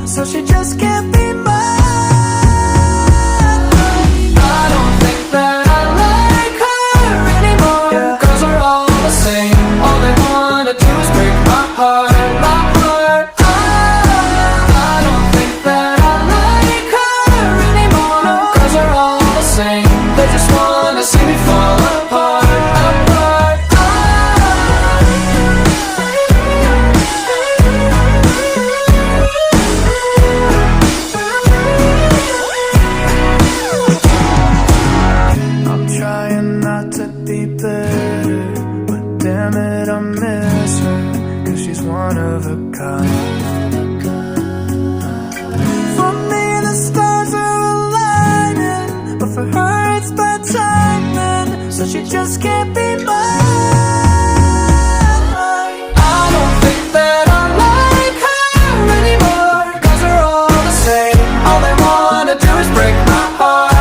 so she just can't be mine. I don't think that I like her anymore, yeah. 'Cause we're all the same. All they wanna do is break my heart, my heart. I don't think that I like her anymore, no. 'Cause we're all the same. They just wanna see me fall apart, apart. I'm trying not to be bitter, but damn it, I miss her, 'cause she's one of a kind. For me the stars are aligning, but for her it's bad timing, so she just can't be mine. I don't think that I like her anymore, 'cause we're all the same. All they wanna do is break my heart.